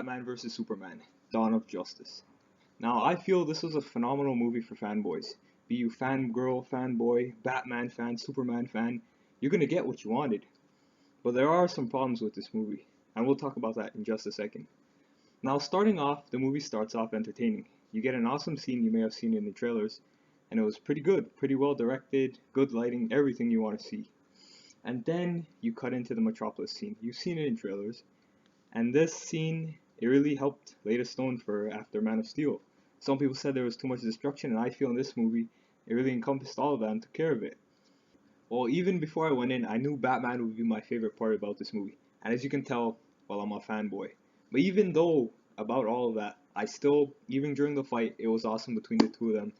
Batman vs Superman: Dawn of Justice. Now, I feel this was a phenomenal movie for fanboys. Be you fangirl, fanboy, Batman fan, Superman fan, you're gonna get what you wanted. But there are some problems with this movie, and we'll talk about that in just a second. Now, starting off, the movie starts off entertaining. You get an awesome scene you may have seen in the trailers, and it was pretty good, pretty well directed, good lighting, everything you want to see. And then you cut into the Metropolis scene. You've seen it in trailers, and this scene, it really helped lay the stone for after Man of Steel. Some people said there was too much destruction, and I feel in this movie, it really encompassed all of that and took care of it. Well, even before I went in, I knew Batman would be my favorite part about this movie. And as you can tell, well, I'm a fanboy. But even though about all of that, I still, even during the fight, it was awesome between the two of them.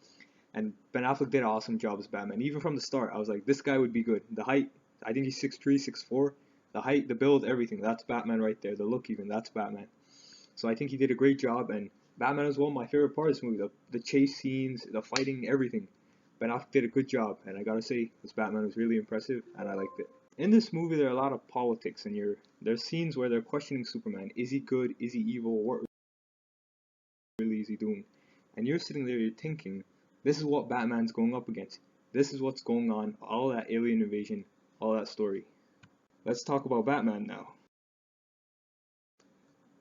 And Ben Affleck did an awesome job as Batman. Even from the start, I was like, this guy would be good. The height, I think he's 6'3", 6'4". The height, the build, everything. That's Batman right there. The look even, that's Batman. So I think he did a great job, and Batman is one of my favorite parts of this movie. The chase scenes, the fighting, everything. Ben Affleck did a good job, and I gotta say, this Batman was really impressive, and I liked it. In this movie, there are a lot of politics, and there's scenes where they're questioning Superman. Is he good? Is he evil? What really is he doing? And you're sitting there, you're thinking, this is what Batman's going up against. This is what's going on, all that alien invasion, all that story. Let's talk about Batman now.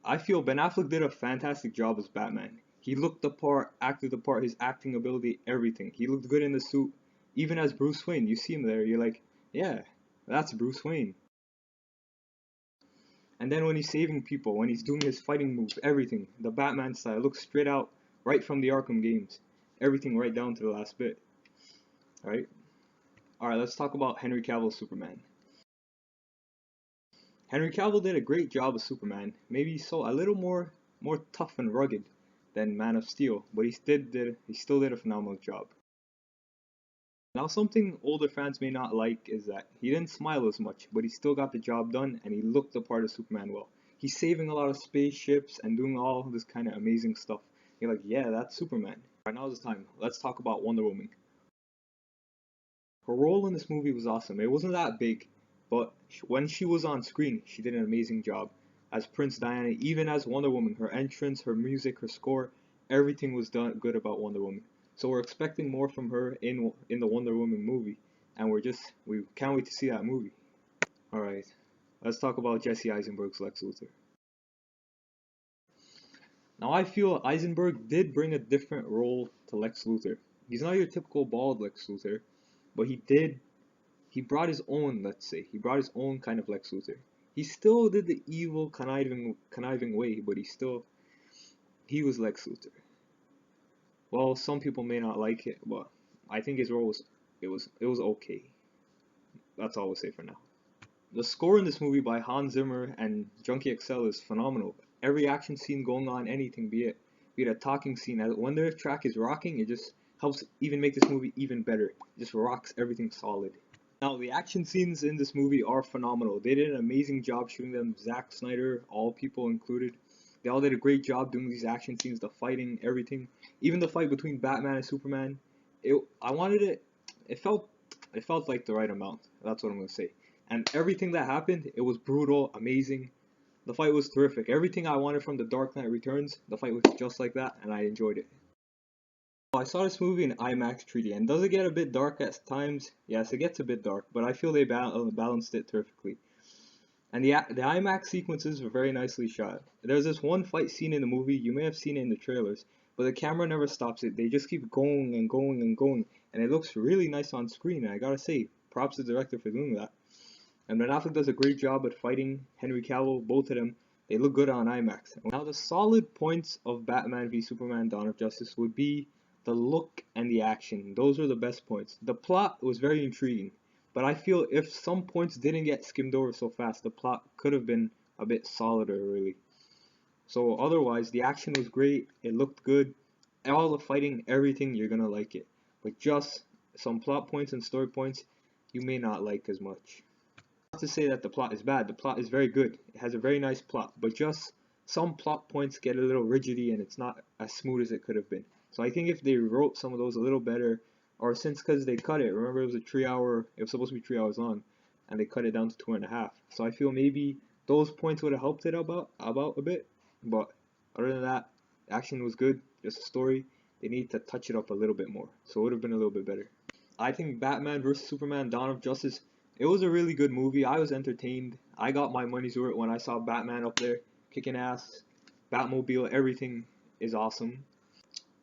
I feel Ben Affleck did a fantastic job as Batman. He looked the part, acted the part, his acting ability, everything. He looked good in the suit. Even as Bruce Wayne, you see him there, you're like, yeah, that's Bruce Wayne. And then when he's saving people, when he's doing his fighting moves, everything, the Batman style looks straight out, right from the Arkham games. Everything right down to the last bit. Alright? Alright, let's talk about Henry Cavill's Superman. Henry Cavill did a great job as Superman. Maybe so a little more tough and rugged than Man of Steel, but he still did a phenomenal job. Now, something older fans may not like is that he didn't smile as much, but he still got the job done and he looked the part of Superman well. He's saving a lot of spaceships and doing all this kind of amazing stuff. You're like, yeah, that's Superman. Right, now is the time. Let's talk about Wonder Woman. Her role in this movie was awesome. It wasn't that big, but when she was on screen, she did an amazing job. As Prince Diana, even as Wonder Woman, her entrance, her music, her score, everything was done good about Wonder Woman. So we're expecting more from her in the Wonder Woman movie, and we can't wait to see that movie. All right, let's talk about Jesse Eisenberg's Lex Luthor. Now I feel Eisenberg did bring a different role to Lex Luthor. He's not your typical bald Lex Luthor, but he brought his own, let's say. He brought his own kind of Lex Luthor. He still did the evil, conniving way, but he was Lex Luthor. Well, some people may not like it, but I think his role was okay. That's all we'll say for now. The score in this movie by Hans Zimmer and Junkie XL is phenomenal. Every action scene going on, anything, be it a talking scene, when their track is rocking, it just helps even make this movie even better. It just rocks everything solid. Now, the action scenes in this movie are phenomenal. They did an amazing job shooting them. Zack Snyder, all people included. They all did a great job doing these action scenes, the fighting, everything. Even the fight between Batman and Superman. I wanted it. It felt like the right amount. That's what I'm gonna say. And everything that happened, it was brutal, amazing. The fight was terrific. Everything I wanted from The Dark Knight Returns, the fight was just like that, and I enjoyed it. I saw this movie in IMAX 3D, and does it get a bit dark at times? Yes, it gets a bit dark, but I feel they balanced it terrifically. And the IMAX sequences were very nicely shot. There's this one fight scene in the movie, you may have seen it in the trailers, but the camera never stops it. They just keep going and going and going, and it looks really nice on screen, and I gotta say, props to the director for doing that. And Ben Affleck does a great job at fighting Henry Cavill, both of them. They look good on IMAX. Now, the solid points of Batman v Superman: Dawn of Justice would be the look and the action. Those are the best points. The plot was very intriguing, but I feel if some points didn't get skimmed over so fast, the plot could have been a bit solider, really. So otherwise, the action was great. It looked good. All the fighting, everything, you're gonna like it. But just some plot points and story points, you may not like as much. Not to say that the plot is bad. The plot is very good. It has a very nice plot, but just some plot points get a little rigidity and it's not as smooth as it could have been. So I think if they wrote some of those a little better, or since because they cut it, remember it was supposed to be 3 hours long, and they cut it down to 2.5. So I feel maybe those points would have helped it about a bit. But other than that, the action was good. Just a story. They need to touch it up a little bit more, so it would have been a little bit better. I think Batman vs Superman: Dawn of Justice. It was a really good movie. I was entertained. I got my money's worth when I saw Batman up there kicking ass. Batmobile, everything is awesome.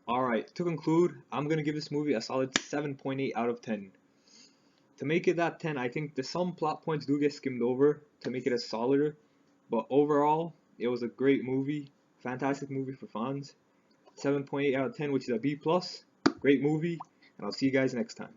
Alright, to conclude, I'm gonna give this movie a solid 7.8 out of 10. To make it that 10, I think the some plot points do get skimmed over to make it a solider, but overall, it was a great movie, fantastic movie for fans. 7.8 out of 10, which is a B plus. Great movie, and I'll see you guys next time.